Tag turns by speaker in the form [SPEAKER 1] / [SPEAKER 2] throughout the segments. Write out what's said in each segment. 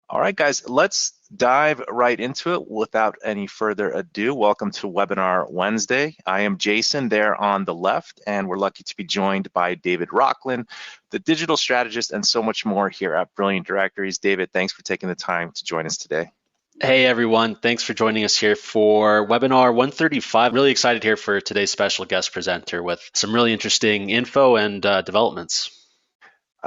[SPEAKER 1] All right, guys, let's dive right into it without any further ado. Welcome to Webinar Wednesday. I am Jason there on the left, and we're lucky to be joined by David Rockland, the digital strategist, and so much more here at Brilliant Directories. David, thanks for taking the time to join us today.
[SPEAKER 2] Hey everyone, thanks for joining us here for webinar 135. Really excited here for today's special guest presenter with some really interesting info and developments.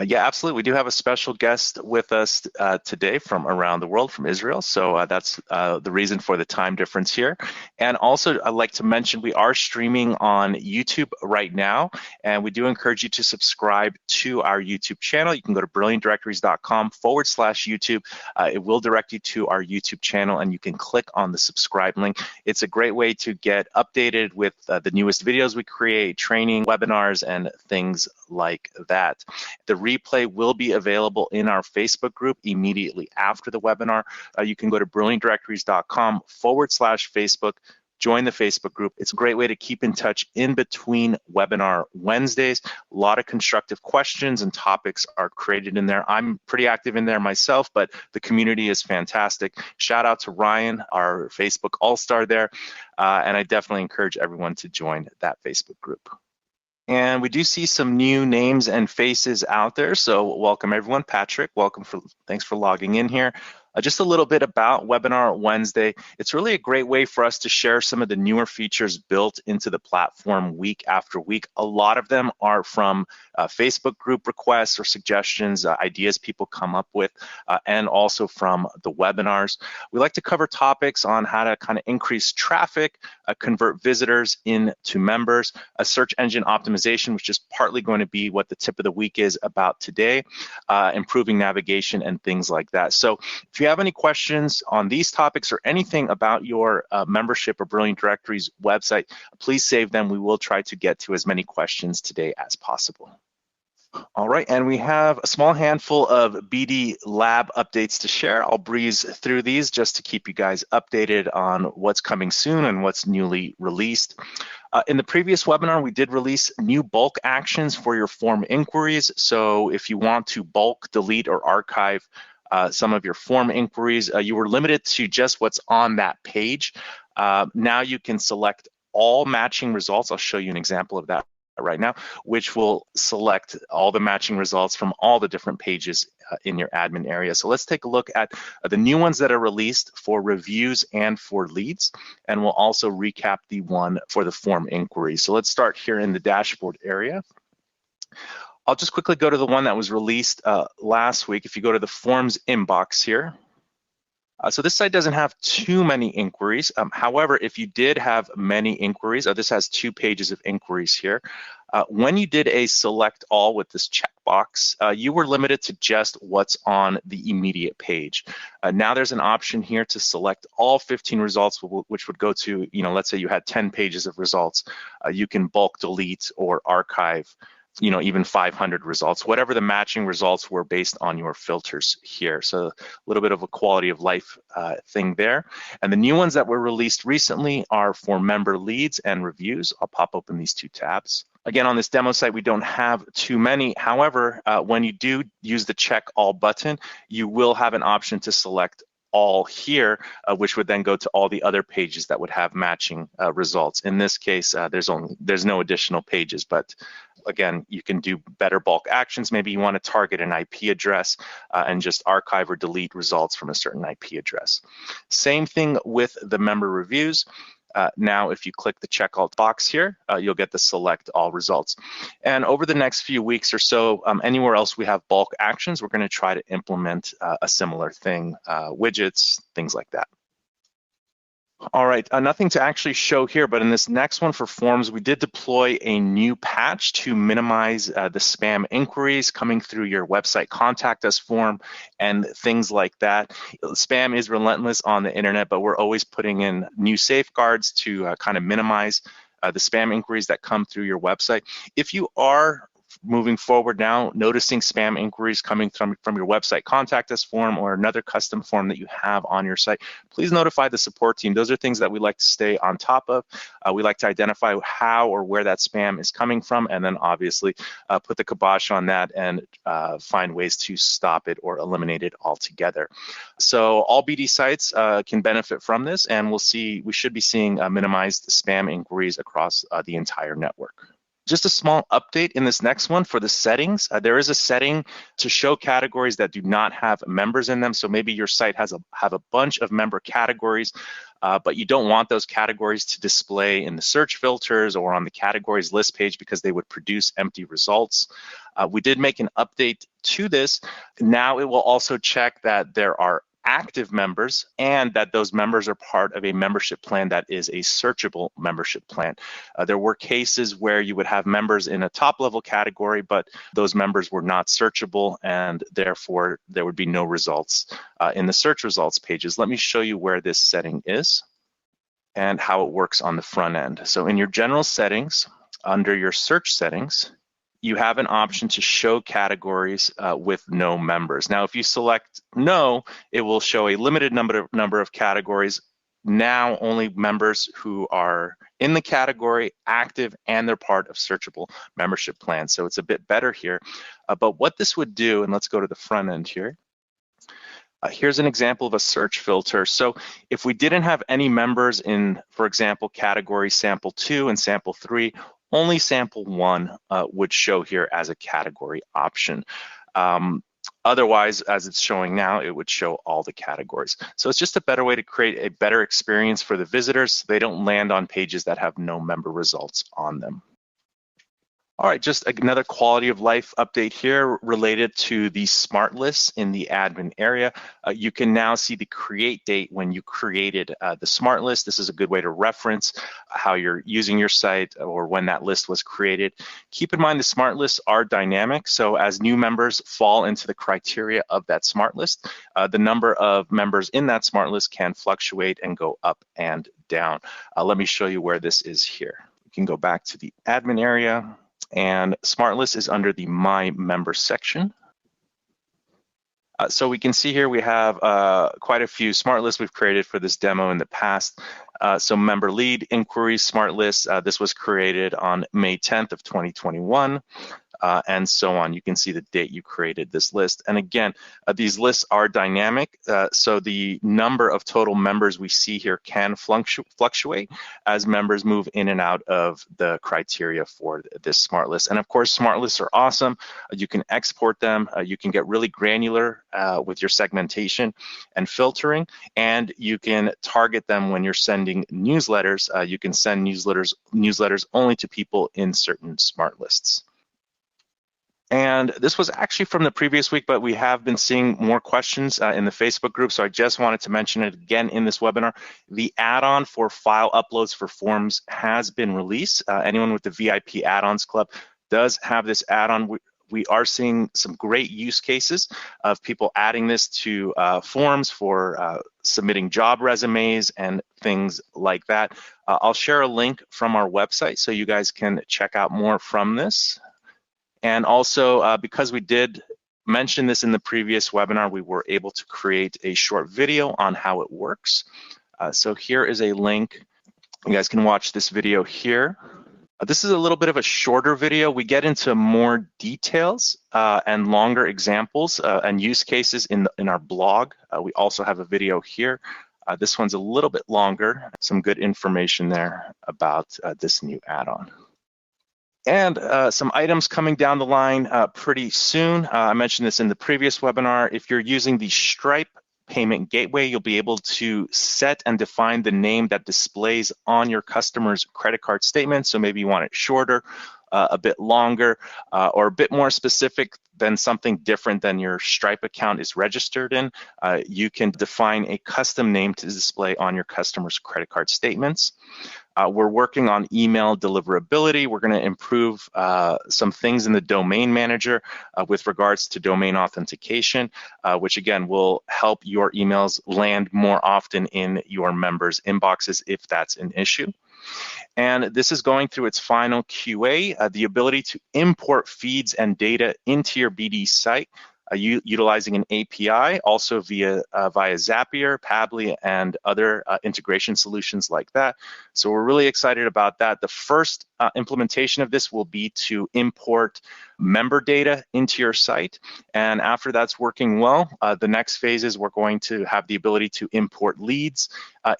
[SPEAKER 1] Yeah, absolutely. We do have a special guest with us today from around the world, from Israel. So that's the reason for the time difference here. And also, I'd like to mention we are streaming on YouTube right now, and we do encourage you to subscribe to our YouTube channel. You can go to brilliantdirectories.com/YouTube. It will direct you to our YouTube channel, and you can click on the subscribe link. It's a great way to get updated with the newest videos we create, training, webinars, and things like that. The replay will be available in our Facebook group immediately after the webinar. You can go to brilliantdirectories.com/Facebook, join the Facebook group. It's a great way to keep in touch in between webinar Wednesdays. A lot of constructive questions and topics are created in there. I'm pretty active in there myself, but the community is fantastic. Shout out to Ryan, our Facebook all-star there, and I definitely encourage everyone to join that Facebook group. And we do see some new names and faces out there. So welcome everyone. Patrick, thanks for logging in here. Just a little bit about Webinar Wednesday. It's really a great way for us to share some of the newer features built into the platform week after week. A lot of them are from Facebook group requests or suggestions, ideas people come up with, and also from the webinars. We like to cover topics on how to kind of increase traffic, convert visitors into members, a search engine optimization, which is partly going to be what the tip of the week is about today, improving navigation and things like that. So if you have any questions on these topics or anything about your membership or Brilliant Directories website, please save them. We will try to get to as many questions today as possible. All right, and we have a small handful of BD Lab updates to share. I'll breeze through these just to keep you guys updated on what's coming soon and what's newly released. In the previous webinar, we did release new bulk actions for your form inquiries. So if you want to bulk delete or archive some of your form inquiries, you were limited to just what's on that page. Now you can select all matching results. I'll show you an example of that right now, which will select all the matching results from all the different pages in your admin area. So let's take a look at the new ones that are released for reviews and for leads, and we'll also recap the one for the form inquiry. So let's start here in the dashboard area. I'll just quickly go to the one that was released last week. If you go to the forms inbox here, so this site doesn't have too many inquiries. However, if you did have many inquiries, this has 2 pages of inquiries here. When you did a select all with this checkbox, you were limited to just what's on the immediate page. Now there's an option here to select all 15 results, which would go to, let's say you had 10 pages of results. You can bulk delete or archive even 500 results, whatever the matching results were based on your filters here. So a little bit of a quality of life thing there. And the new ones that were released recently are for member leads and reviews. I'll pop open these 2 tabs. Again, on this demo site, we don't have too many. However, when you do use the check all button, you will have an option to select all here, which would then go to all the other pages that would have matching results. In this case, there's no additional pages, but again, you can do better bulk actions. Maybe you want to target an IP address and just archive or delete results from a certain IP address. Same thing with the member reviews. Now, if you click the check all box here, you'll get the select all results. And over the next few weeks or so, anywhere else we have bulk actions, we're going to try to implement a similar thing, widgets, things like that. All right, nothing to actually show here, but in this next one for forms, we did deploy a new patch to minimize the spam inquiries coming through your website contact us form and things like that. Spam is relentless on the internet, but we're always putting in new safeguards to kind of minimize the spam inquiries that come through your website. If you are moving forward now, noticing spam inquiries coming from your website contact us form or another custom form that you have on your site, please notify the support team. Those are things that we like to stay on top of. We like to identify how or where that spam is coming from, and then obviously put the kibosh on that and find ways to stop it or eliminate it altogether. So all BD sites can benefit from this, and we should be seeing minimized spam inquiries across the entire network. Just a small update in this next one for the settings. There is a setting to show categories that do not have members in them. So maybe your site has a bunch of member categories, but you don't want those categories to display in the search filters or on the categories list page because they would produce empty results. We did make an update to this. Now it will also check that there are active members and that those members are part of a membership plan that is a searchable membership plan. There were cases where you would have members in a top level category, but those members were not searchable, and therefore there would be no results in the search results pages. Let me show you where this setting is and how it works on the front end. So in your general settings, under your search settings, you have an option to show categories with no members. Now, if you select no, it will show a limited number of categories. Now, only members who are in the category, active, and they're part of searchable membership plans. So it's a bit better here. But what this would do, and let's go to the front end here. Here's an example of a search filter. So if we didn't have any members in, for example, category sample 2 and sample 3, only sample 1 would show here as a category option. Otherwise, as it's showing now, it would show all the categories. So it's just a better way to create a better experience for the visitors so they don't land on pages that have no member results on them. All right, just another quality of life update here related to the smart lists in the admin area. You can now see the create date when you created the smart list. This is a good way to reference how you're using your site or when that list was created. Keep in mind the smart lists are dynamic, so as new members fall into the criteria of that smart list, the number of members in that smart list can fluctuate and go up and down. Let me show you where this is here. We can go back to the admin area. And Smart List is under the My Member section. So we can see here we have quite a few smart lists we've created for this demo in the past. So member lead inquiries smart list, this was created on May 10th of 2021. And so on. You can see the date you created this list. And again, these lists are dynamic, so the number of total members we see here can fluctuate as members move in and out of the criteria for this smart list. And of course, smart lists are awesome. You can export them. You can get really granular with your segmentation and filtering, and you can target them when you're sending newsletters. You can send newsletters only to people in certain smart lists. And this was actually from the previous week, but we have been seeing more questions in the Facebook group, so I just wanted to mention it again in this webinar. The add-on for file uploads for forms has been released. Anyone with the VIP add-ons club does have this add-on. We are seeing some great use cases of people adding this to forms for submitting job resumes and things like that. I'll share a link from our website so you guys can check out more from this. And also, because we did mention this in the previous webinar, we were able to create a short video on how it works. So here is a link. You guys can watch this video here. This is a little bit of a shorter video. We get into more details and longer examples and use cases in our blog. We also have a video here. This one's a little bit longer. Some good information there about this new add-on. And some items coming down the line pretty soon. I mentioned this in the previous webinar. If you're using the Stripe payment gateway, you'll be able to set and define the name that displays on your customer's credit card statement. So maybe you want it shorter, a bit longer, or a bit more specific than something different than your Stripe account is registered in. You can define a custom name to display on your customer's credit card statements. We're working on email deliverability. We're going to improve some things in the domain manager with regards to domain authentication, which again will help your emails land more often in your members' inboxes if that's an issue. And this is going through its final QA, the ability to import feeds and data into your BD site utilizing an API, also via Zapier, Pabbly, and other integration solutions like that. So we're really excited about that. The first implementation of this will be to import member data into your site. And after that's working well, the next phase is we're going to have the ability to import leads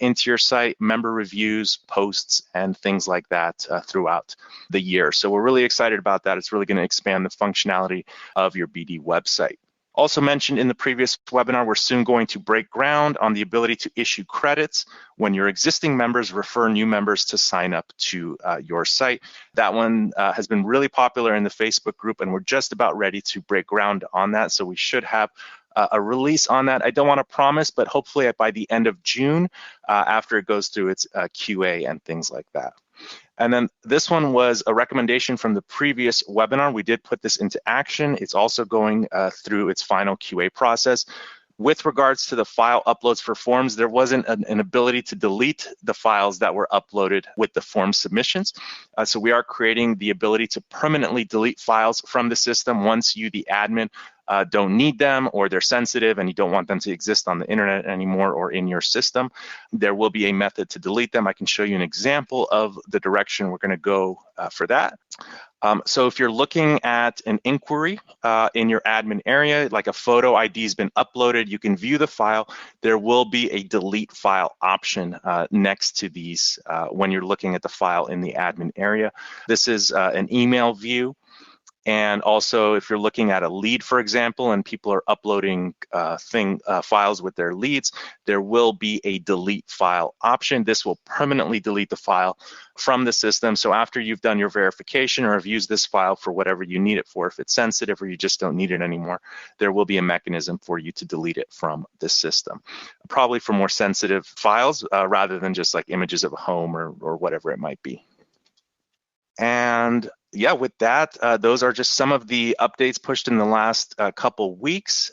[SPEAKER 1] into your site, member reviews, posts, and things like that throughout the year. So we're really excited about that. It's really going to expand the functionality of your BD website. Also mentioned in the previous webinar, we're soon going to break ground on the ability to issue credits when your existing members refer new members to sign up to your site. That one has been really popular in the Facebook group, and we're just about ready to break ground on that. So we should have a release on that. I don't want to promise, but hopefully by the end of June, after it goes through its QA and things like that. And then this one was a recommendation from the previous webinar. We did put this into action. It's also going through its final QA process. With regards to the file uploads for forms, there wasn't an ability to delete the files that were uploaded with the form submissions. So we are creating the ability to permanently delete files from the system once you, the admin, don't need them, or they're sensitive and you don't want them to exist on the internet anymore or in your system. There will be a method to delete them. I can show you an example of the direction we're going to go for that. So if you're looking at an inquiry in your admin area, like a photo ID has been uploaded, you can view the file. There will be a delete file option next to these when you're looking at the file in the admin area. This is an email view. And also, if you're looking at a lead, for example, and people are uploading files with their leads, there will be a delete file option. This will permanently delete the file from the system. So after you've done your verification or have used this file for whatever you need it for, if it's sensitive or you just don't need it anymore, there will be a mechanism for you to delete it from the system. Probably for more sensitive files rather than just like images of a home or whatever it might be. And yeah, with that, those are just some of the updates pushed in the last couple weeks.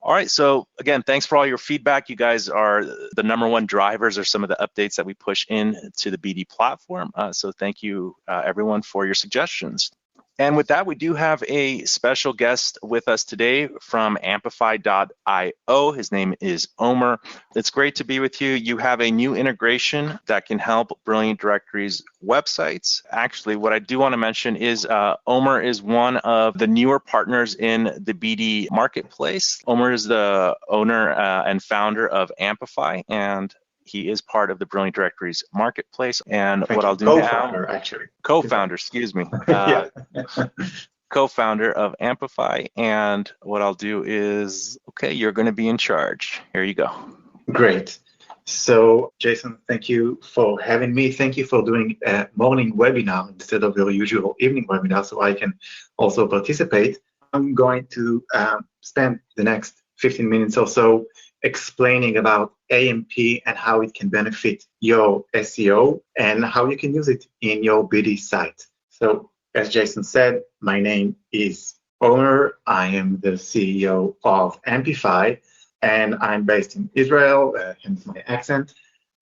[SPEAKER 1] All right, so again, thanks for all your feedback. You guys are the #1 drivers of some of the updates that we push in to the BD platform. So thank you, everyone, for your suggestions. And with that, we do have a special guest with us today from Ampify.io. His name is Omer. It's great to be with you. You have a new integration that can help Brilliant Directories websites. Actually, what I do want to mention is Omer is one of the newer partners in the BD marketplace. Omer is the owner and founder of Ampify, and he is part of the Brilliant Directories marketplace. And what I'll do
[SPEAKER 3] co-founder,
[SPEAKER 1] now,
[SPEAKER 3] actually.
[SPEAKER 1] Co-founder, excuse me. Co-founder of Ampify. And what I'll do is, okay, you're going to be in charge. Here you go.
[SPEAKER 3] Great. So, Jason, thank you for having me. Thank you for doing a morning webinar instead of your usual evening webinar, so I can also participate. I'm going to spend the next 15 minutes or so explaining about AMP and how it can benefit your SEO and how you can use it in your BD site. So, as Jason said, my name is Omer. I am the CEO of Ampify, and I'm based in Israel, hence my accent.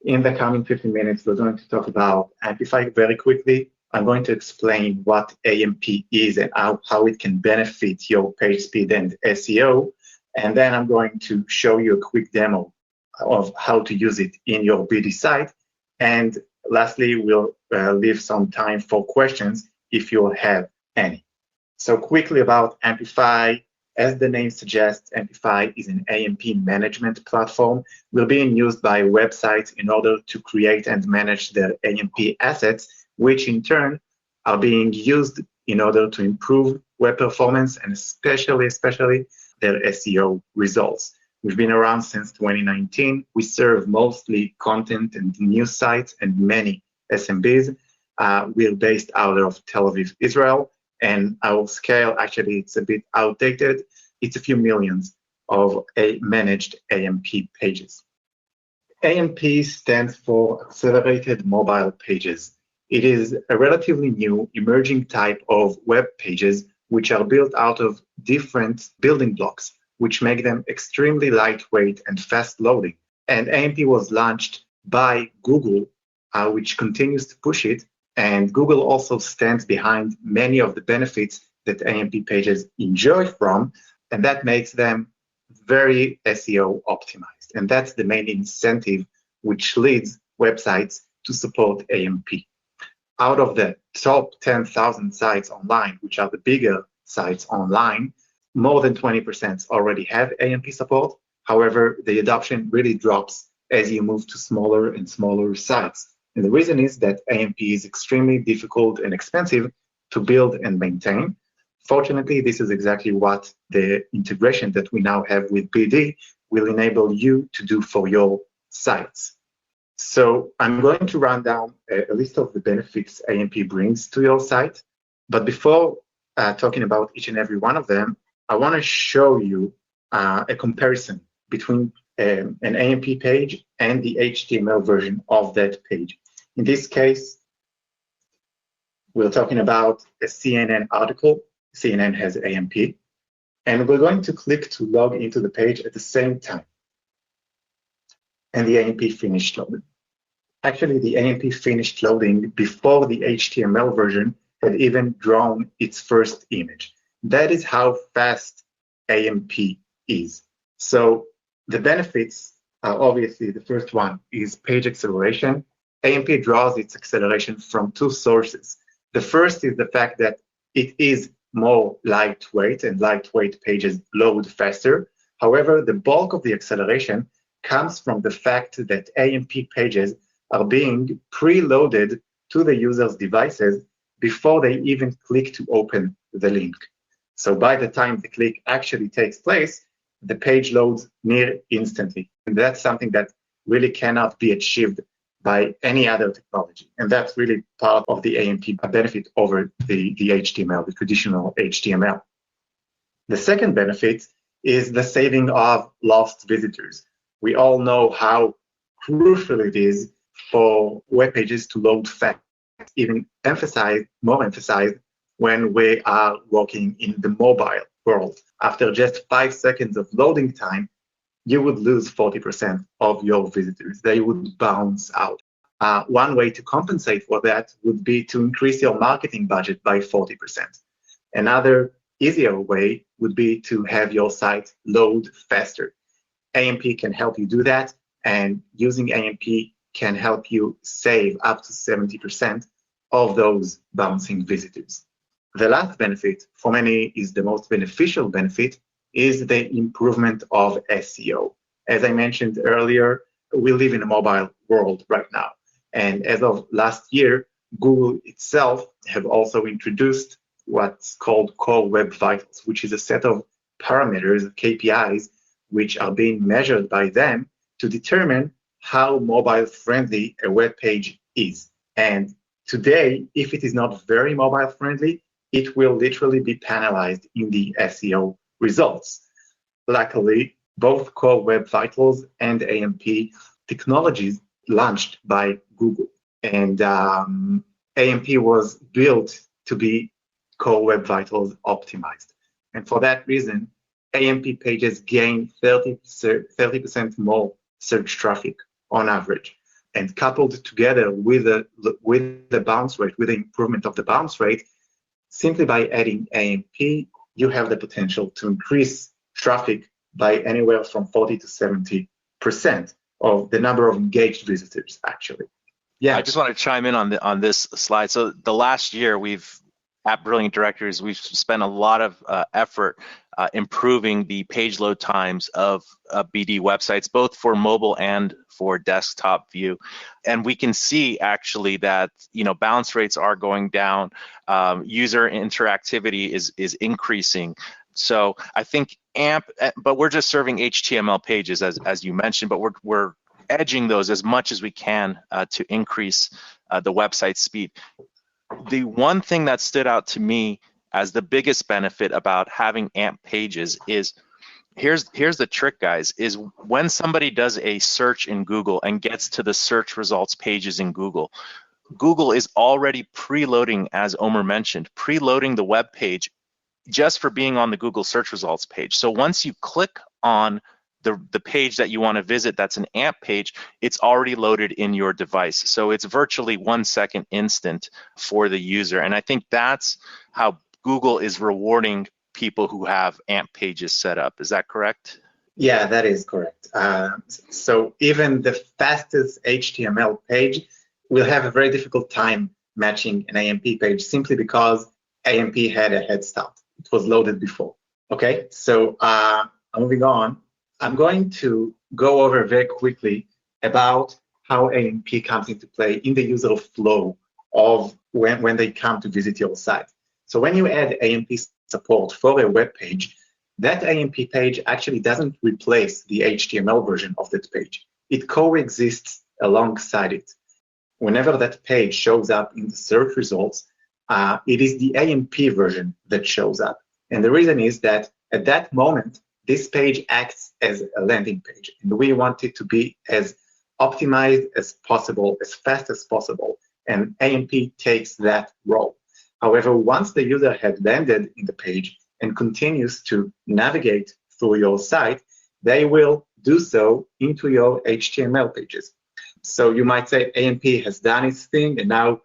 [SPEAKER 3] In the coming 15 minutes, we're going to talk about Ampify very quickly. I'm going to explain what AMP is and how it can benefit your page speed and SEO. And then I'm going to show you a quick demo of how to use it in your BD site. And lastly, we'll leave some time for questions if you have any. So quickly about Ampify. As the name suggests, Ampify is an AMP management platform. We're being used by websites in order to create and manage their AMP assets, which in turn are being used in order to improve web performance and especially their SEO results. We've been around since 2019. We serve mostly content and news sites and many SMBs. We're based out of Tel Aviv, Israel, and our scale, actually, it's a bit outdated. It's a few millions of managed AMP pages. AMP stands for Accelerated Mobile Pages. It is a relatively new emerging type of web pages which are built out of different building blocks, which make them extremely lightweight and fast loading. And AMP was launched by Google which continues to push it. And Google also stands behind many of the benefits that AMP pages enjoy from, and that makes them very SEO optimized. And that's the main incentive which leads websites to support AMP. Out of the top 10,000 sites online, which are the bigger sites online, more than 20% already have AMP support. However, the adoption really drops as you move to smaller and smaller sites. And the reason is that AMP is extremely difficult and expensive to build and maintain. Fortunately, this is exactly what the integration that we now have with BD will enable you to do for your sites. So I'm going to run down a list of the benefits AMP brings to your site. But before talking about each and every one of them, I want to show you a comparison between an AMP page and the HTML version of that page. In this case, we're talking about a CNN article. CNN has AMP, and we're going to click to log into the page at the same time. And the AMP finished loading. Actually, the AMP finished loading before the HTML version had even drawn its first image. That is how fast AMP is. So the benefits are obviously, the first one is page acceleration. AMP draws its acceleration from two sources. The first is the fact that it is more lightweight, and lightweight pages load faster. However, the bulk of the acceleration comes from the fact that AMP pages are being preloaded to the user's devices before they even click to open the link. So by the time the click actually takes place, the page loads near instantly. And that's something that really cannot be achieved by any other technology. And that's really part of the AMP benefit over the HTML, the traditional HTML. The second benefit is the saving of lost visitors. We all know how crucial it is for web pages to load fast, even more emphasized when we are working in the mobile world. After just 5 seconds of loading time, you would lose 40% of your visitors. They would bounce out. One way to compensate for that would be to increase your marketing budget by 40%. Another easier way would be to have your site load faster. AMP can help you do that, and using AMP can help you save up to 70% of those bouncing visitors. The last benefit, for many is the most beneficial benefit, is the improvement of SEO. As I mentioned earlier, we live in a mobile world right now. And as of last year, Google itself have also introduced what's called Core Web Vitals, which is a set of parameters, KPIs, which are being measured by them to determine how mobile friendly a web page is. And today, if it is not very mobile friendly, it will literally be penalized in the SEO results. Luckily, both Core Web Vitals and AMP technologies launched by Google. And AMP was built to be Core Web Vitals optimized. And for that reason, AMP pages gain 30% more search traffic on average. And coupled together with the bounce rate, with the improvement of the bounce rate, simply by adding AMP, you have the potential to increase traffic by anywhere from 40 to 70% of the number of engaged visitors, actually. Yeah.
[SPEAKER 1] I just want to chime in on this slide. So the last year, at Brilliant Directories, we've spent a lot of effort improving the page load times of BD websites, both for mobile and for desktop view. And we can see actually that bounce rates are going down, user interactivity is increasing. So I think AMP, but we're just serving HTML pages as you mentioned, but we're edging those as much as we can to increase the website speed. The one thing that stood out to me as the biggest benefit about having AMP pages is, here's the trick, guys, is when somebody does a search in Google and gets to the search results pages in Google, Google is already preloading, as Omer mentioned, preloading the web page just for being on the Google search results page. So once you click on the page that you want to visit that's an AMP page, it's already loaded in your device. So it's virtually 1 second instant for the user. And I think that's how Google is rewarding people who have AMP pages set up. Is that correct?
[SPEAKER 3] Yeah, that is correct. So even the fastest HTML page will have a very difficult time matching an AMP page simply because AMP had a head start. It was loaded before. Okay, so moving on, I'm going to go over very quickly about how AMP comes into play in the user flow of when they come to visit your site. So when you add AMP support for a web page, that AMP page actually doesn't replace the HTML version of that page. It coexists alongside it. Whenever that page shows up in the search results, it is the AMP version that shows up. And the reason is that at that moment, this page acts as a landing page. And we want it to be as optimized as possible, as fast as possible. And AMP takes that role. However, once the user had landed in the page and continues to navigate through your site, they will do so into your HTML pages. So you might say AMP has done its thing, and now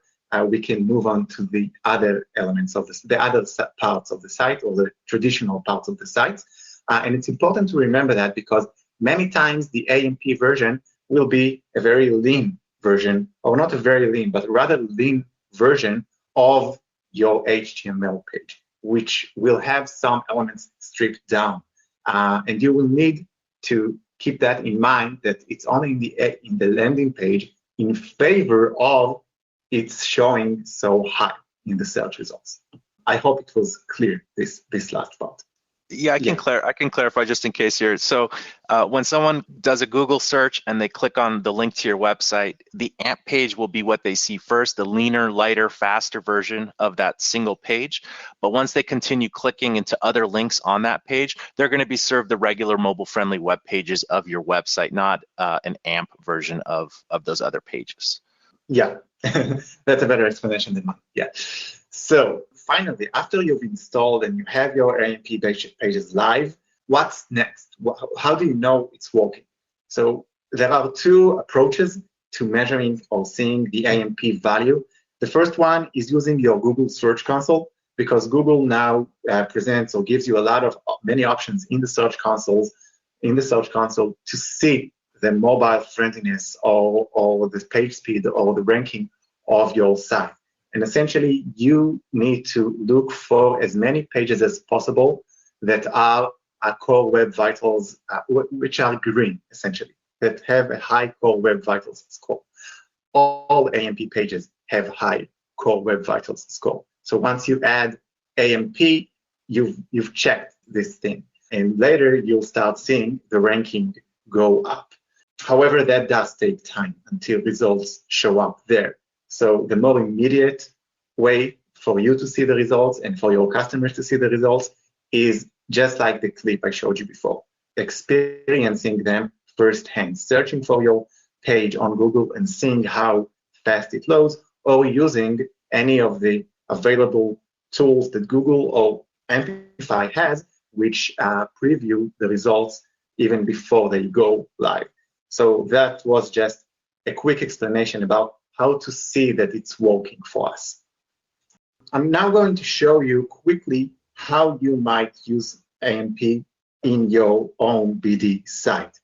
[SPEAKER 3] we can move on to the other elements of the other parts of the site, or the traditional parts of the site. And it's important to remember that because many times the AMP version will be a very lean version, or not a very lean, but rather lean version of your HTML page, which will have some elements stripped down. And you will need to keep that in mind, that it's only in the landing page in favor of it's showing so high in the search results. I hope it was clear, this last part.
[SPEAKER 1] Yeah, I can clarify just in case here. So when someone does a Google search and they click on the link to your website, the AMP page will be what they see first, the leaner, lighter, faster version of that single page. But once they continue clicking into other links on that page, they're going to be served the regular mobile-friendly web pages of your website, not an AMP version of those other pages.
[SPEAKER 3] Yeah, that's a better explanation than mine. Yeah. So finally, after you've installed and you have your AMP pages live, what's next? How do you know it's working? So there are two approaches to measuring or seeing the AMP value. The first one is using your Google Search Console, because Google now presents or gives you many options in the Search Console to see the mobile friendliness or the page speed or the ranking of your site. And essentially, you need to look for as many pages as possible that are core web vitals, which are green, essentially, that have a high core web vitals score. All AMP pages have high core web vitals score. So once you add AMP, you've checked this thing. And later, you'll start seeing the ranking go up. However, that does take time until results show up there. So the more immediate way for you to see the results and for your customers to see the results is just like the clip I showed you before, experiencing them firsthand, searching for your page on Google and seeing how fast it loads, or using any of the available tools that Google or Ampify has, which preview the results even before they go live. So that was just a quick explanation about how to see that it's working for us. I'm now going to show you quickly how you might use AMP in your own BD site.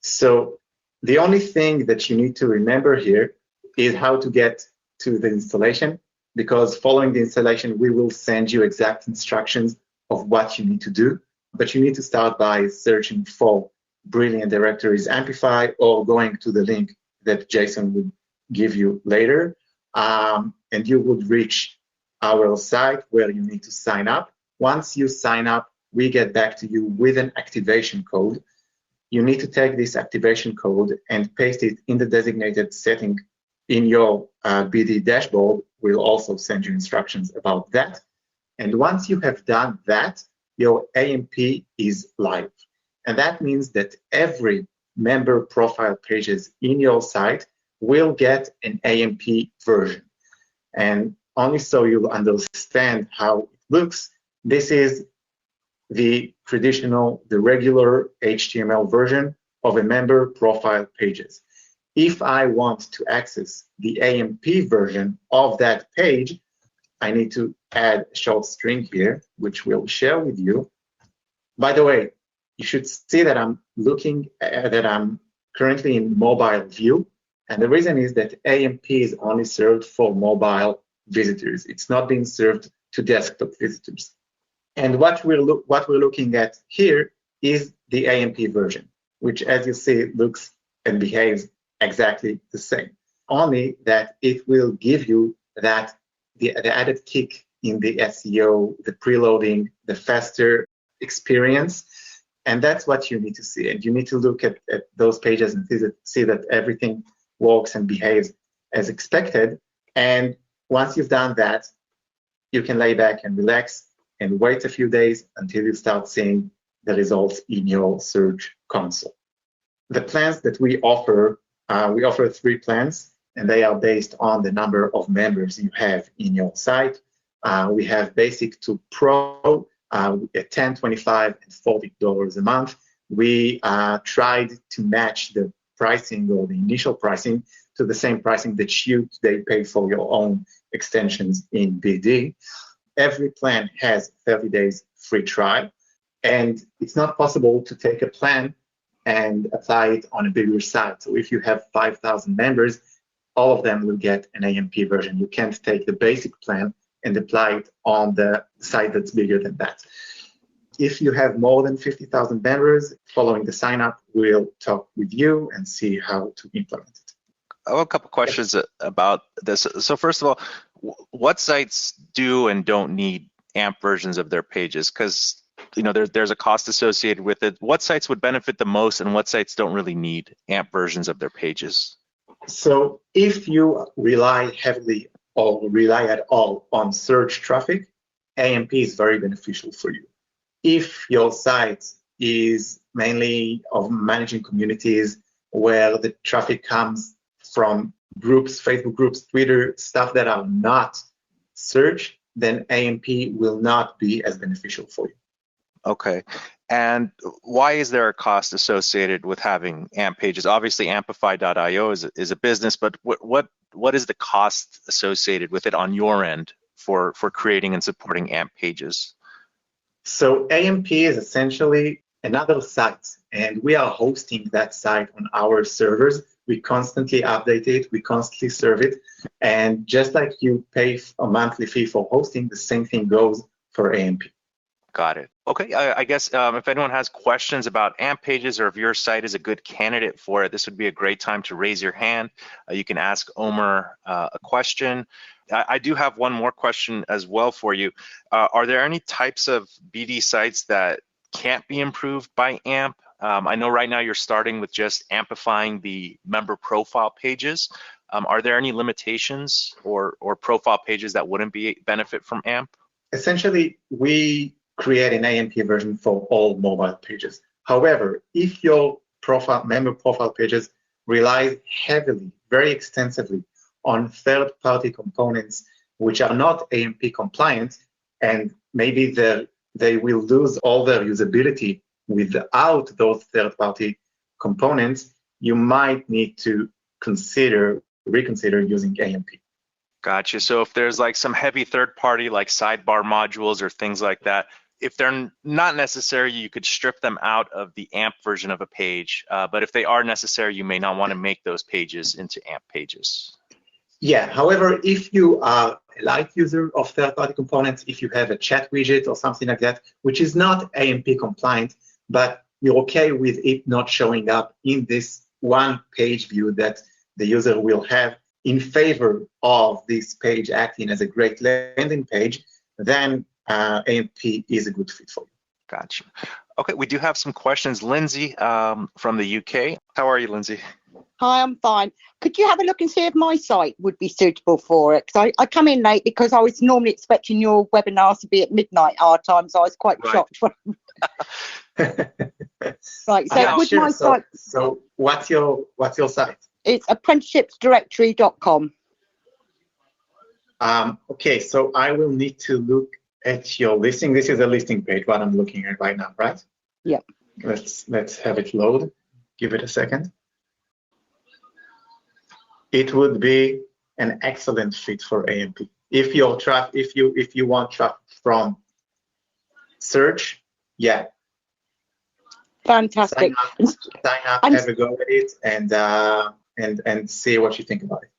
[SPEAKER 3] So the only thing that you need to remember here is how to get to the installation, because following the installation, we will send you exact instructions of what you need to do. But you need to start by searching for Brilliant Directories Ampify, or going to the link that Jason would give you later, and you would reach our site where you need to sign up. Once you sign up, we get back to you with an activation code. You need to take this activation code and paste it in the designated setting in your BD dashboard. We'll also send you instructions about that. And once you have done that, your AMP is live. And that means that every member profile pages in your site will get an AMP version. And only so you'll understand how it looks, this is the regular HTML version of a member profile pages. If I want to access the AMP version of that page, I need to add a short string here, which we'll share with you. By the way, you should see that I'm currently in mobile view. And the reason is that AMP is only served for mobile visitors. It's not being served to desktop visitors. And what we're looking at here is the AMP version, which, as you see, looks and behaves exactly the same. Only that it will give you that the added kick in the SEO, the preloading, the faster experience. And that's what you need to see. And you need to look at those pages and see that everything works and behaves as expected. And once you've done that, you can lay back and relax and wait a few days until you start seeing the results in your search console. The plans that we offer 3 plans, and they are based on the number of members you have in your site. We have basic to pro at $10, $25, and $40 a month. We tried to match the pricing or the initial pricing to the same pricing that they pay for your own extensions in BD. Every plan has 30 days free trial, and it's not possible to take a plan and apply it on a bigger site. So if you have 5,000 members, all of them will get an AMP version. You can't take the basic plan and apply it on the site that's bigger than that. If you have more than 50,000 members, following the sign up, we'll talk with you and see how to implement it.
[SPEAKER 1] I have a couple questions about this. So first of all, what sites do and don't need AMP versions of their pages? Because there's a cost associated with it. What sites would benefit the most, and what sites don't really need AMP versions of their pages?
[SPEAKER 3] So if you rely heavily or rely at all on search traffic, AMP is very beneficial for you. If your site is mainly of managing communities where the traffic comes from groups, Facebook groups, Twitter, stuff that are not search, then AMP will not be as beneficial for you.
[SPEAKER 1] Okay. And why is there a cost associated with having AMP pages? Obviously, Ampify.io is a business, but what is the cost associated with it on your end for creating and supporting AMP pages?
[SPEAKER 3] So AMP is essentially another site, and we are hosting that site on our servers. We constantly update it, we constantly serve it, and just like you pay a monthly fee for hosting, the same thing goes for AMP.
[SPEAKER 1] Got it. Okay, I guess if anyone has questions about AMP pages or if your site is a good candidate for it, this would be a great time to raise your hand. You can ask Omer a question. I do have one more question as well for you. Are there any types of BD sites that can't be improved by AMP? I know right now you're starting with just amplifying the member profile pages. Are there any limitations or profile pages that wouldn't benefit from AMP?
[SPEAKER 3] Essentially, we create an AMP version for all mobile pages. However, if your member profile pages rely heavily, very extensively on third-party components which are not AMP compliant, and maybe they will lose all their usability without those third-party components, you might need to reconsider using AMP.
[SPEAKER 1] Gotcha. So if there's like some heavy third-party like sidebar modules or things like that, if they're not necessary, you could strip them out of the AMP version of a page. But if they are necessary, you may not want to make those pages into AMP pages.
[SPEAKER 3] Yeah, however, if you are a light user of third-party components, if you have a chat widget or something like that, which is not AMP compliant, but you're okay with it not showing up in this one page view that the user will have in favor of this page acting as a great landing page, then AMP is a good fit for you.
[SPEAKER 1] Gotcha. Okay, we do have some questions. Lindsay from the UK. How are you, Lindsay?
[SPEAKER 4] Hi, I'm fine. Could you have a look and see if my site would be suitable for it? Because I come in late because I was normally expecting your webinars to be at midnight our time, so I was quite shocked. Right, so
[SPEAKER 3] Yeah,
[SPEAKER 4] would
[SPEAKER 3] sure.
[SPEAKER 4] my site...
[SPEAKER 3] So what's your site?
[SPEAKER 4] It's apprenticeshipsdirectory.com.
[SPEAKER 3] Okay, so I will need to look at your listing. This is a listing page, what I'm looking at right now, right?
[SPEAKER 4] Yep.
[SPEAKER 3] Let's have it load. Give it a second. It would be an excellent fit for AMP. If you want traffic from search, yeah.
[SPEAKER 4] Fantastic.
[SPEAKER 3] Sign up, have a go at it, and see what you think about it.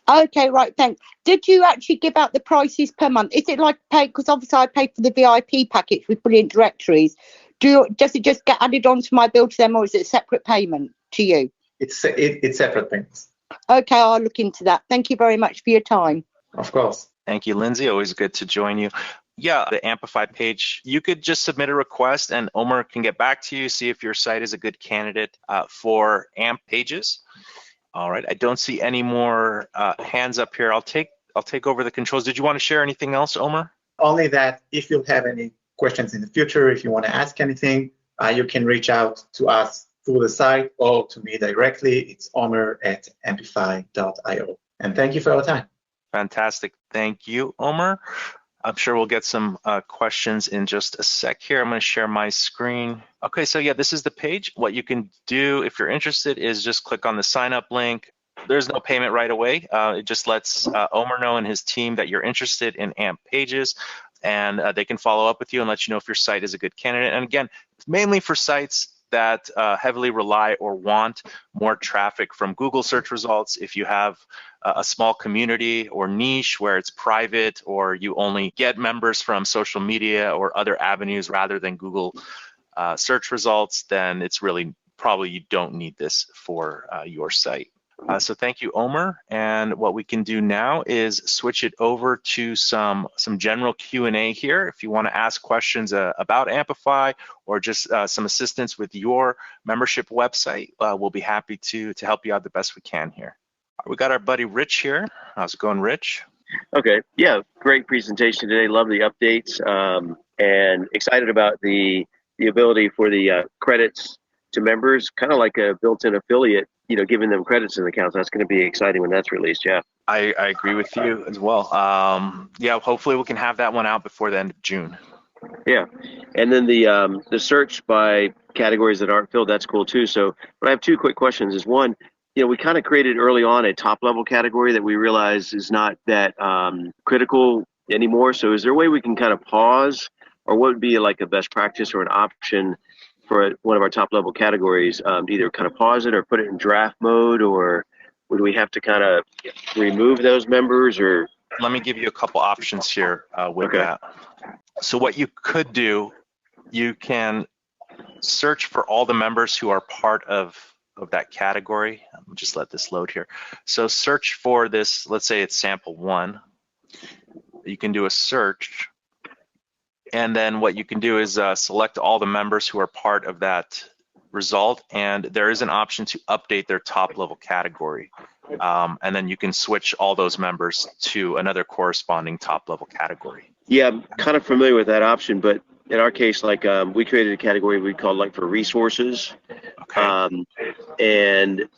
[SPEAKER 4] Okay, right, thanks. Did you actually give out the prices per month? Is it like pay? Because obviously I paid for the VIP package with brilliant directories. Does it just get added onto my bill to them, or is it a separate payment to you?
[SPEAKER 3] It's separate payments.
[SPEAKER 4] Okay, I'll look into that. Thank you very much for your time.
[SPEAKER 3] Of course.
[SPEAKER 1] Thank you, Lindsay. Always good to join you. Yeah, the Ampify page, you could just submit a request and Omer can get back to you, see if your site is a good candidate for AMP pages. All right, I don't see any more hands up here. I'll take over the controls. Did you want to share anything else, Omer?
[SPEAKER 3] Only that if you have any questions in the future, if you want to ask anything, you can reach out to us through the site or to me directly. It's omer@ampify.io. And thank you for your time.
[SPEAKER 1] Fantastic. Thank you, Omer. I'm sure we'll get some questions in just a sec here. I'm going to share my screen. Okay, so yeah, this is the page. What you can do if you're interested is just click on the sign up link. There's no payment right away. It just lets Omer know and his team that you're interested in AMP pages, and they can follow up with you and let you know if your site is a good candidate. And again, it's mainly for sites that heavily rely or want more traffic from Google search results. If you have a small community or niche where it's private, or you only get members from social media or other avenues rather than Google search results, then it's really probably you don't need this for your site. So thank you, Omer. And what we can do now is switch it over to some general Q&A here. If you want to ask questions about Ampify or just some assistance with your membership website, we'll be happy to help you out the best we can here. We got our buddy Rich here. How's it going, Rich?
[SPEAKER 5] Okay, yeah, great presentation today. Love the updates and excited about the ability for the credits to members, kind of like a built-in affiliate, giving them credits in accounts. That's going to be exciting when that's released. Yeah,
[SPEAKER 1] I agree with you as well. Yeah, hopefully we can have that one out before the end of June.
[SPEAKER 5] Yeah, and then the search by categories that aren't filled, that's cool too. So, but I have two quick questions. Is one, we kind of created early on a top-level category that we realize is not that critical anymore. So, is there a way we can kind of pause, or what would be like a best practice or an option for one of our top-level categories, to either kind of pause it or put it in draft mode, or would we have to kind of remove those members? Or
[SPEAKER 1] let me give you a couple options here with that. So what you could do, you can search for all the members who are part of that category. I'll just let this load here. So search for this, let's say it's sample 1. You can do a search. And then what you can do is select all the members who are part of that result, and there is an option to update their top level category. And then you can switch all those members to another corresponding top level category.
[SPEAKER 5] Yeah, I'm kind of familiar with that option, but in our case, like we created a category we called like for resources.
[SPEAKER 1] Okay.
[SPEAKER 5] And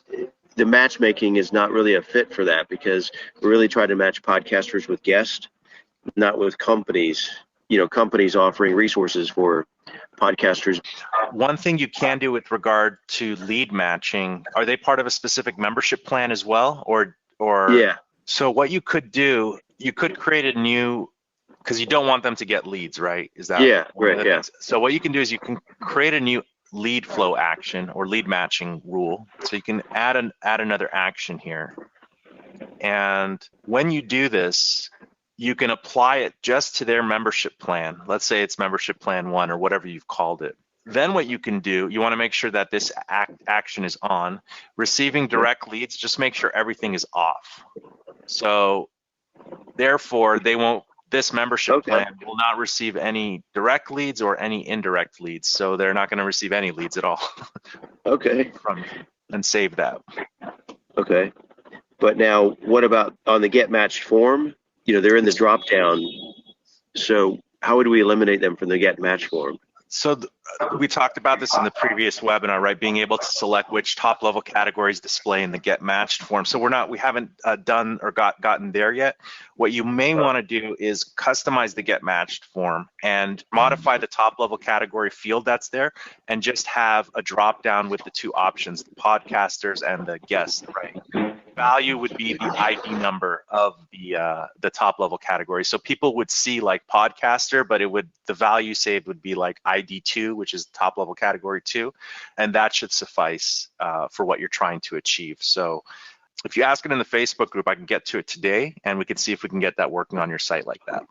[SPEAKER 5] the matchmaking is not really a fit for that, because we really try to match podcasters with guests, not with companies. Companies offering resources for podcasters.
[SPEAKER 1] One thing you can do with regard to lead matching, are they part of a specific membership plan as well, or?
[SPEAKER 5] Yeah.
[SPEAKER 1] So what you could do, you could create a new, because you don't want them to get leads, right? Is that?
[SPEAKER 5] Yeah, right. Yeah.
[SPEAKER 1] So what you can do is you can create a new lead flow action or lead matching rule. So you can add another action here, and when you do this, you can apply it just to their membership plan. Let's say it's membership plan 1 or whatever you've called it. Then what you can do, you want to make sure that this action is on. Receiving direct leads, just make sure everything is off. So therefore, this membership plan will not receive any direct leads or any indirect leads. So they're not going to receive any leads at all.
[SPEAKER 5] Okay.
[SPEAKER 1] And save that.
[SPEAKER 5] Okay. But now what about on the get matched form? They're in the drop down. So how would we eliminate them from the get match form?
[SPEAKER 1] So we talked about this in the previous webinar, right? Being able to select which top level categories display in the get matched form. So we haven't done or gotten there yet. What you may want to do is customize the get matched form and modify the top level category field that's there, and just have a drop down with the two options, the podcasters and the guests, right? Value would be the ID number of the top level category. So people would see like podcaster, but the value saved would be like ID2, which is top level category 2, and that should suffice for what you're trying to achieve. So if you ask it in the Facebook group, I can get to it today, and we can see if we can get that working on your site like that.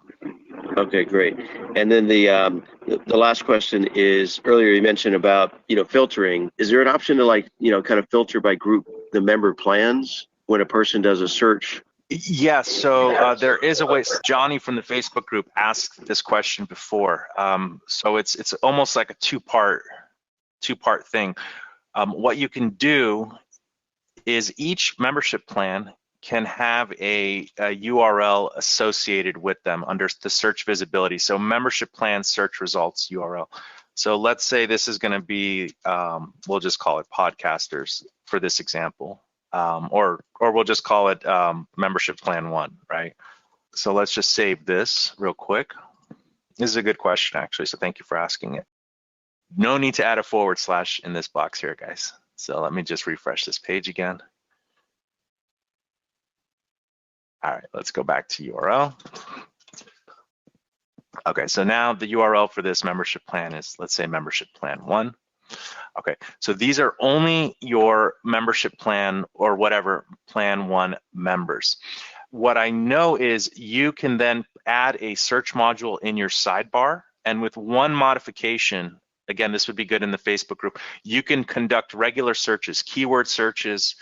[SPEAKER 5] Okay, great. And then the last question is, earlier you mentioned about filtering. Is there an option to kind of filter by group the member plans when a person does a search?
[SPEAKER 1] Yes, so there is a way. Johnny from the Facebook group asked this question before. So it's almost like a two-part thing. What you can do is each membership plan can have a URL associated with them under the search visibility. So membership plan search results URL. So let's say this is going to be, we'll just call it podcasters for this example. Or we'll just call it membership plan 1, right? So let's just save this real quick. This is a good question, actually, so thank you for asking it. No need to add a / in this box here, guys. So let me just refresh this page again. All right, let's go back to URL. Okay, so now the URL for this membership plan is, let's say, membership plan 1. Okay, so these are only your membership plan or whatever plan 1 members. What I know is you can then add a search module in your sidebar, and with one modification, again, this would be good in the Facebook group, you can conduct regular searches, keyword searches,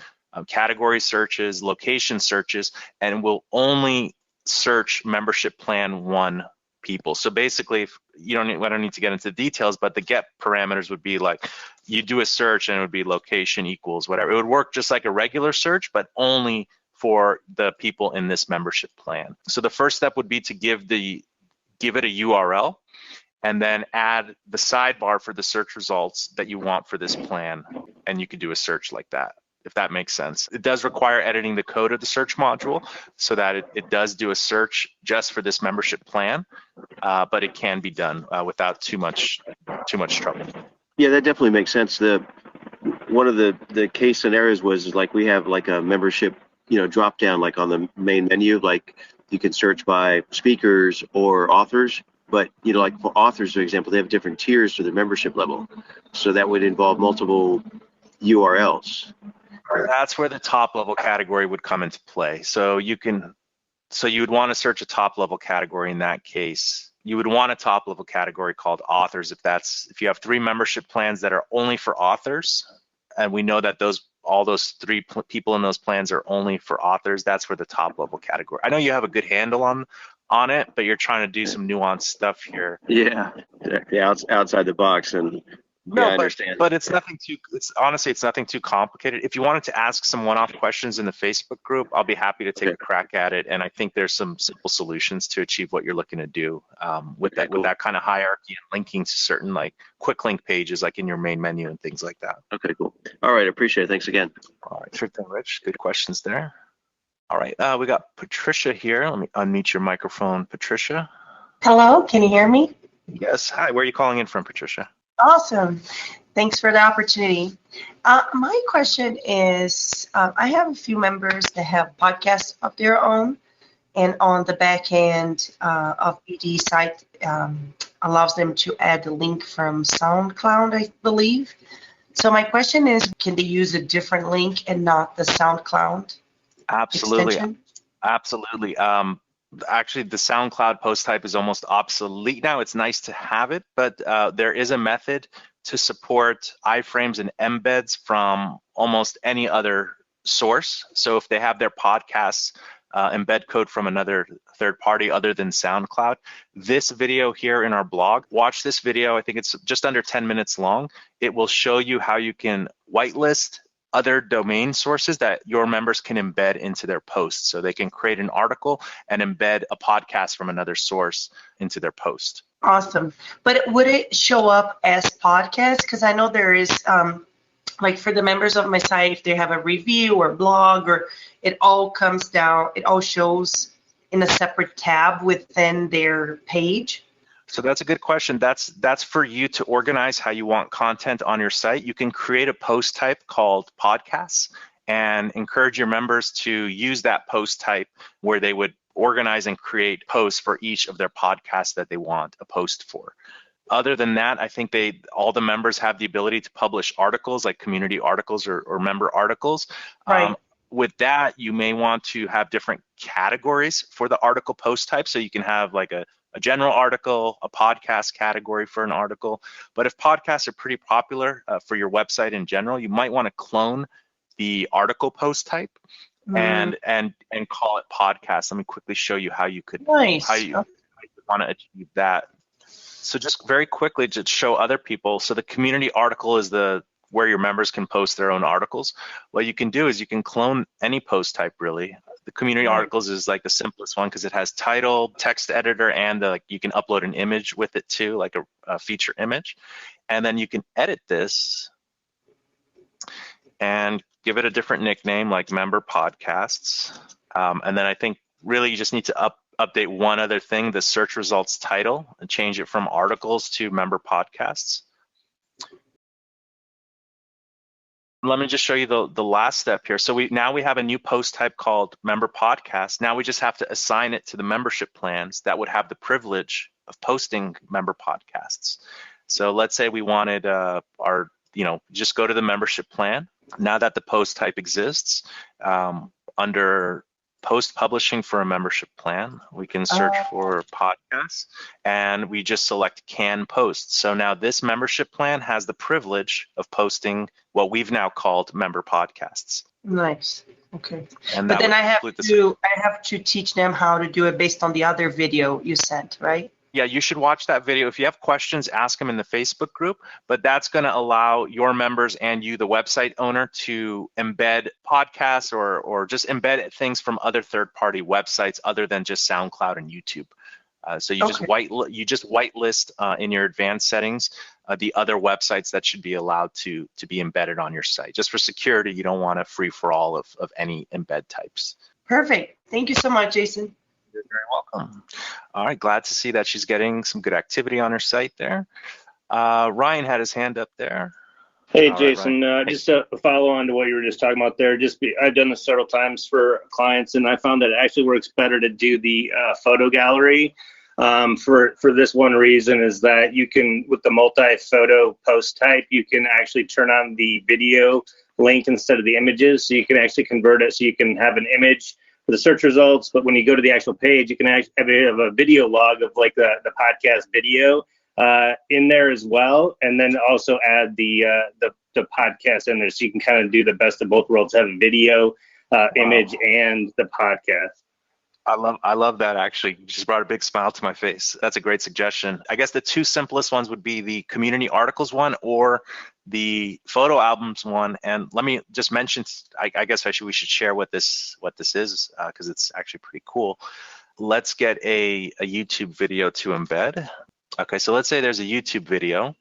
[SPEAKER 1] category searches, location searches, and will only search membership plan 1 people. So basically, I don't need to get into details, but the get parameters would be like, you do a search and it would be location equals whatever. It would work just like a regular search, but only for the people in this membership plan. So the first step would be to give it a URL, and then add the sidebar for the search results that you want for this plan, and you could do a search like that, if that makes sense. It does require editing the code of the search module so that it does do a search just for this membership plan, but it can be done without too much trouble.
[SPEAKER 5] Yeah, that definitely makes sense. One of the case scenarios was like we have like a membership, drop down like on the main menu, like you can search by speakers or authors. But like for authors, for example, they have different tiers to their membership level, so that would involve multiple URLs.
[SPEAKER 1] That's where the top level category would come into play. So you would want to search a top level category in that case. You would want a top level category called authors if you have 3 membership plans that are only for authors, and we know that all those 3 people in those plans are only for authors. That's where the top level category. I know you have a good handle on it, but you're trying to do some nuanced stuff here.
[SPEAKER 5] Yeah, outside the box, and
[SPEAKER 1] no,
[SPEAKER 5] I understand.
[SPEAKER 1] But it's nothing too. Honestly, it's nothing too complicated. If you wanted to ask some one-off questions in the Facebook group, I'll be happy to take a crack at it. And I think there's some simple solutions to achieve what you're looking to do with that kind of hierarchy and linking to certain like quick link pages, like in your main menu and things like that.
[SPEAKER 5] Okay, cool. All right, appreciate it. Thanks again.
[SPEAKER 1] All right, sure thing, Rich. Good questions there. All right, we got Patricia here. Let me unmute your microphone, Patricia.
[SPEAKER 6] Hello, can you hear me?
[SPEAKER 1] Yes. Hi. Where are you calling in from, Patricia?
[SPEAKER 6] Awesome. Thanks for the opportunity. My question is, I have a few members that have podcasts of their own, and on the back end of BD site allows them to add the link from Soundcloud, I believe. So my question is, can they use a different link and not the Soundcloud?
[SPEAKER 1] Absolutely.
[SPEAKER 6] Extension?
[SPEAKER 1] Absolutely. Actually, the SoundCloud post type is almost obsolete now. It's nice to have it, but there is a method to support iframes and embeds from almost any other source. So if they have their podcasts embed code from another third party other than SoundCloud, this video here in our blog, watch this video. I think it's just under 10 minutes long. It will show you how you can whitelist other domain sources that your members can embed into their posts. So they can create an article and embed a podcast from another source into their post.
[SPEAKER 6] Awesome. But would it show up as podcast? Because I know there is, like for the members of my site, if they have a review or blog, or it all comes down, it all shows in a separate tab within their page.
[SPEAKER 1] So that's a good question. That's for you to organize how you want content on your site. You can create a post type called podcasts and encourage your members to use that post type where they would organize and create posts for each of their podcasts that they want a post for. Other than that, I think all the members have the ability to publish articles like community articles or member articles.
[SPEAKER 6] Right.
[SPEAKER 1] With that, you may want to have different categories for the article post type. So you can have like a general article, a podcast category for an article. But if podcasts are pretty popular for your website in general, you might want to clone the article post type and call it podcast. Let me quickly show you how you could
[SPEAKER 6] Nice.
[SPEAKER 1] how you want to achieve that. So just very quickly to show other people. So the community article is where your members can post their own articles. What you can do is you can clone any post type really. The community articles is like the simplest one because it has title, text editor, and you can upload an image with it too, like a feature image. And then you can edit this and give it a different nickname like member podcasts. And then I think really you just need to update one other thing, the search results title, and change it from articles to member podcasts. Let me just show you the last step here. So now we have a new post type called member podcast. Now we just have to assign it to the membership plans that would have the privilege of posting member podcasts. So let's say we wanted just go to the membership plan. Now that the post type exists, under post publishing for a membership plan, we can search for podcasts and we just select can post. So now this membership plan has the privilege of posting what we've now called member podcasts.
[SPEAKER 6] Nice. Okay.
[SPEAKER 1] And
[SPEAKER 6] But then I have to teach them how to do it based on the other video you sent, right?
[SPEAKER 1] Yeah, you should watch that video. If you have questions, ask them in the Facebook group, but that's going to allow your members and you, the website owner, to embed podcasts or just embed things from other third-party websites other than just SoundCloud and YouTube. So you just whitelist in your advanced settings the other websites that should be allowed to be embedded on your site. Just for security, you don't want a free-for-all of any embed types.
[SPEAKER 6] Perfect. Thank you so much, Jason.
[SPEAKER 1] You're very welcome. All right, glad to see that she's getting some good activity on her site there. Ryan had his hand up there.
[SPEAKER 7] Hey, Jason, just a follow on to what you were just talking about there. I've done this several times for clients, and I found that it actually works better to do the photo gallery. For this one reason is that you can, with the multi-photo post type, you can actually turn on the video link instead of the images. So you can actually convert it so you can have an image for the search results. But when you go to the actual page, you can actually have a video log of like the podcast video in there as well, and then also add the podcast in there, so you can kind of do the best of both worlds, have video, image, and the podcast.
[SPEAKER 1] I love that. Actually, you just brought a big smile to my face. That's a great suggestion. I guess the two simplest ones would be the community articles one or the photo albums one. And let me just mention, I guess we should share what this is because it's actually pretty cool. Let's get a YouTube video to embed. Okay, so let's say there's a YouTube video,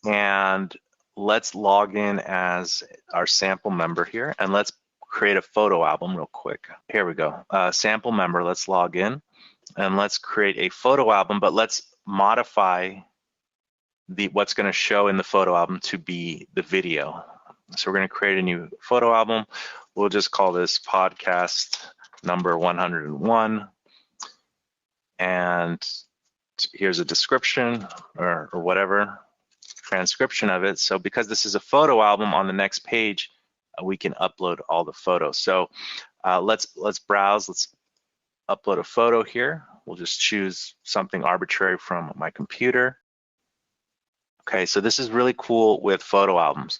[SPEAKER 1] and let's log in as our sample member here, and let's create a photo album real quick. Here we go. Sample member, let's log in, and let's create a photo album, but let's modify what's going to show in the photo album to be the video. So we're going to create a new photo album. We'll just call this podcast number 101, and here's a description or whatever transcription of it. So because this is a photo album, on the next page we can upload all the photos. So let's browse. Let's upload a photo here. We'll just choose something arbitrary from my computer. Okay, so this is really cool with photo albums.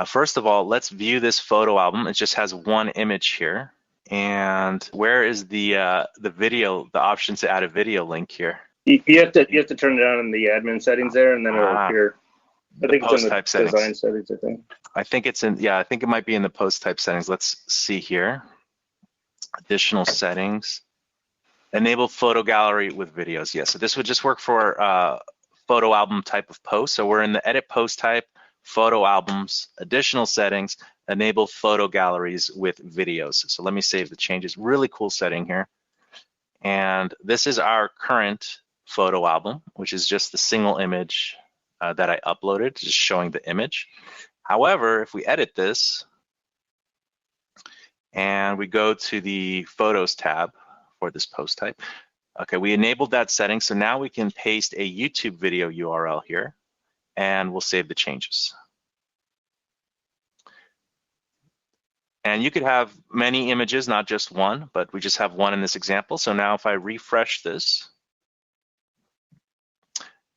[SPEAKER 1] First of all, let's view this photo album. It just has one image here. And where is the video, the option to add a video link here?
[SPEAKER 7] You have to turn it on in the admin settings there, and then it'll appear. I think it's in the design settings, I think.
[SPEAKER 1] I think it's in, yeah, I think it might be in the post type settings. Let's see here. Additional settings. Enable photo gallery with videos. Yeah, so this would just work for photo album type of post. So we're in the edit post type, photo albums, additional settings, enable photo galleries with videos. So let me save the changes. Really cool setting here. And this is our current photo album, which is just the single image that I uploaded, just showing the image. However, if we edit this and we go to the Photos tab for this post type, okay, we enabled that setting, so now we can paste a YouTube video URL here, and we'll save the changes. And you could have many images, not just one, but we just have one in this example. So now if I refresh this,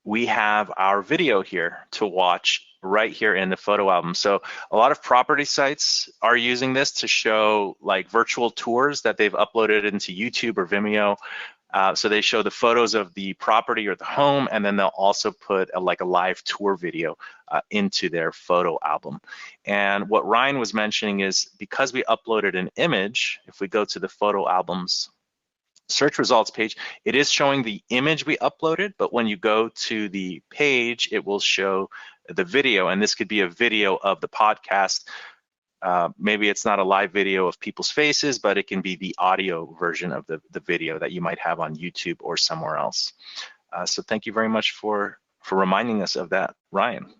[SPEAKER 1] we have our video here to watch right here in the photo album. So a lot of property sites are using this to show like virtual tours that they've uploaded into YouTube or Vimeo. So they show the photos of the property or the home, and then they'll also put like a live tour video into their photo album. And what Ryan was mentioning is because we uploaded an image, if we go to the photo albums search results page, it is showing the image we uploaded, but when you go to the page, it will show the video, and this could be a video of the podcast. Maybe it's not a live video of people's faces, but it can be the audio version of the video that you might have on YouTube or somewhere else. So thank you very much for reminding us of that, Ryan.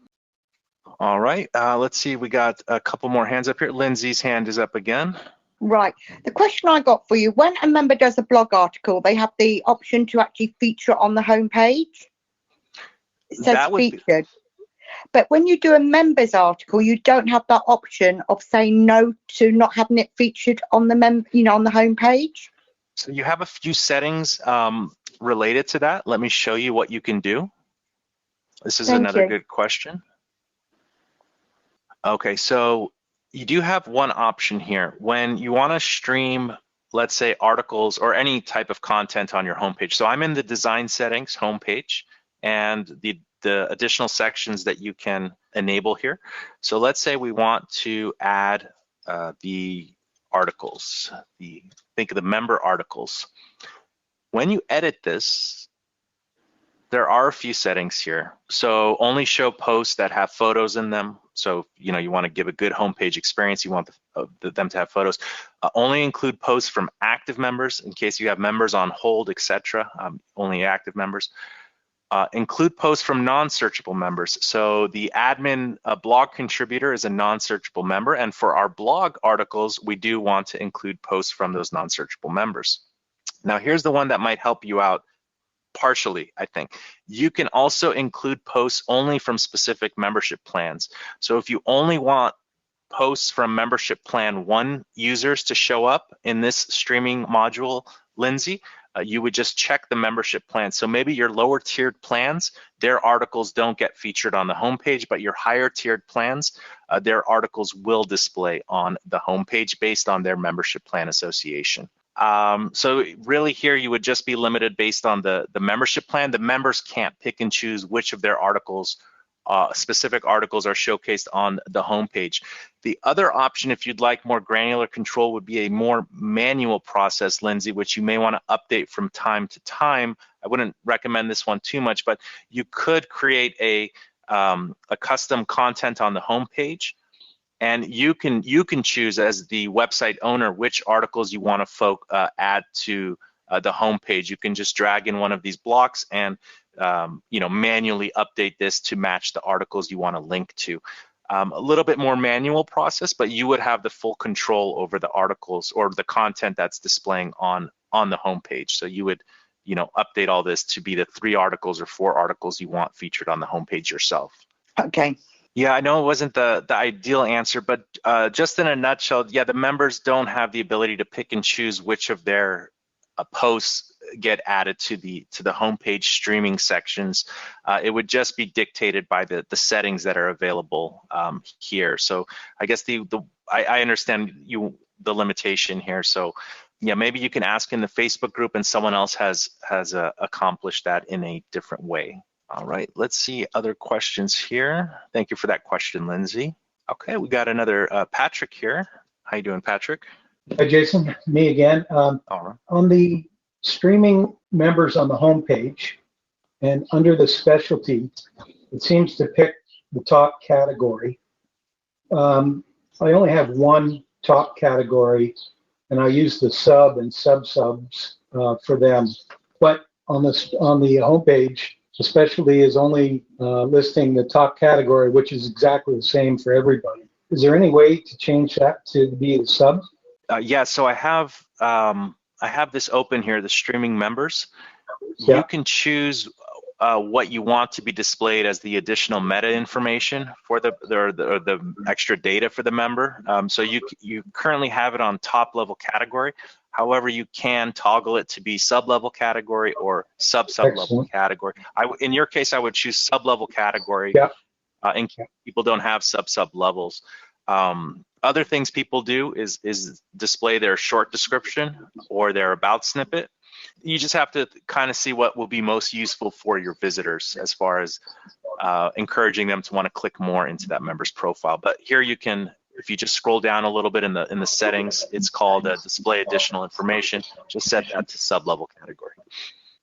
[SPEAKER 1] All right, let's see, we got a couple more hands up here. Lindsay's hand is up again.
[SPEAKER 4] Right. The question I got for you, when a member does a blog article, they have the option to actually feature it on the homepage. It says featured. But when you do a members article, you don't have that option of saying no to not having it featured on the on the homepage.
[SPEAKER 1] So you have a few settings related to that. Let me show you what you can do. This is another good question. Okay, so you do have one option here. When you want to stream, let's say, articles or any type of content on your homepage. So I'm in the design settings homepage, and the additional sections that you can enable here. So let's say we want to add the articles, think of the member articles. When you edit this, there are a few settings here. So only show posts that have photos in them. So you want to give a good homepage experience. You want them to have photos. Only include posts from active members in case you have members on hold, etc. Only active members. Include posts from non-searchable members. So the admin blog contributor is a non-searchable member, and for our blog articles, we do want to include posts from those non-searchable members. Now here's the one that might help you out partially, I think. You can also include posts only from specific membership plans. So if you only want posts from membership plan 1 users to show up in this streaming module, Lindsay, you would just check the membership plan. So maybe your lower tiered plans, their articles don't get featured on the homepage, but your higher tiered plans, their articles will display on the homepage based on their membership plan association. So really here you would just be limited based on the membership plan. The members can't pick and choose which of their articles, specific articles, are showcased on the homepage. The other option, if you'd like more granular control, would be a more manual process, Lindsay, which you may want to update from time to time. I wouldn't recommend this one too much, but you could create a custom content on the homepage, and you can choose as the website owner which articles you want to add to the homepage. You can just drag in one of these blocks and manually update this to match the articles you want to link to. A little bit more manual process, but you would have the full control over the articles or the content that's displaying on the homepage. So you would update all this to be the 3 articles or 4 articles you want featured on the homepage yourself.
[SPEAKER 4] Okay.
[SPEAKER 1] Yeah, I know it wasn't the ideal answer, but just in a nutshell, yeah, the members don't have the ability to pick and choose which of their posts get added to the homepage streaming sections. It would just be dictated by the settings that are available here. So I guess I understand the limitation here. So yeah, maybe you can ask in the Facebook group and someone else has accomplished that in a different way. All right, let's see other questions here. Thank you for that question, Lindsay. Okay, we got another Patrick here. How you doing, Patrick?
[SPEAKER 8] Hi, Jason. Me again.
[SPEAKER 1] All right.
[SPEAKER 8] On the streaming members on the homepage and under the specialty, it seems to pick the top category. I only have one top category, and I use the sub and sub-subs for them. But on the homepage, the specialty is only listing the top category, which is exactly the same for everybody. Is there any way to change that to be the sub?
[SPEAKER 1] Yeah, so I have this open here, the streaming members.
[SPEAKER 8] Yeah.
[SPEAKER 1] You can choose what you want to be displayed as the additional meta information for the extra data for the member. So you currently have it on top level category. However, you can toggle it to be sub-level category or sub-level category. In your case, I would choose sub-level category.
[SPEAKER 8] Yeah.
[SPEAKER 1] In case people don't have sub levels. Other things people do is display their short description or their about snippet. You just have to kind of see what will be most useful for your visitors as far as encouraging them to want to click more into that member's profile. But here you can, if you just scroll down a little bit in the settings, it's called display additional information. Just set that to sub-level category.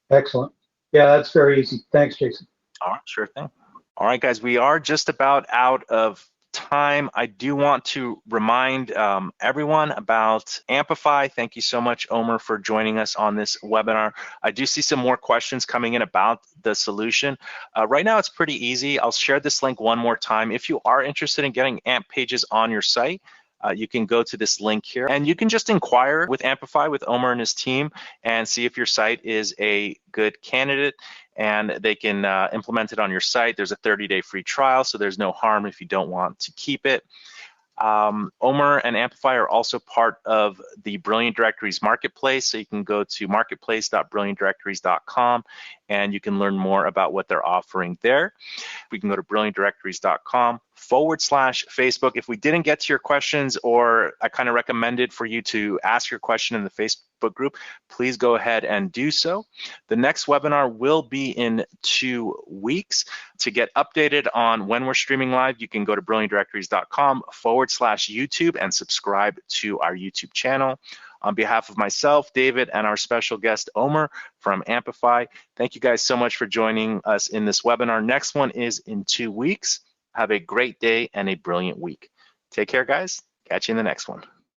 [SPEAKER 8] Excellent. Yeah, that's very easy. Thanks, Jason.
[SPEAKER 1] All right, sure thing. All right, guys, we are just about out of time. I do want to remind everyone about Ampify. Thank you so much, Omer, for joining us on this webinar. I do see some more questions coming in about the solution. Right now, it's pretty easy. I'll share this link one more time. If you are interested in getting AMP pages on your site, you can go to this link here and you can just inquire with Ampify with Omer and his team and see if your site is a good candidate and they can implement it on your site. There's a 30-day free trial, so there's no harm if you don't want to keep it. Omer and Ampify are also part of the Brilliant Directories Marketplace, so you can go to marketplace.brilliantdirectories.com and you can learn more about what they're offering there. We can go to brilliantdirectories.com/Facebook. If we didn't get to your questions, or I kind of recommended for you to ask your question in the Facebook group, please go ahead and do so. The next webinar will be in 2 weeks. To get updated on when we're streaming live, you can go to brilliantdirectories.com/YouTube and subscribe to our YouTube channel. On behalf of myself, David, and our special guest, Omer from Ampify, thank you guys so much for joining us in this webinar. Next one is in 2 weeks. Have a great day and a brilliant week. Take care, guys. Catch you in the next one.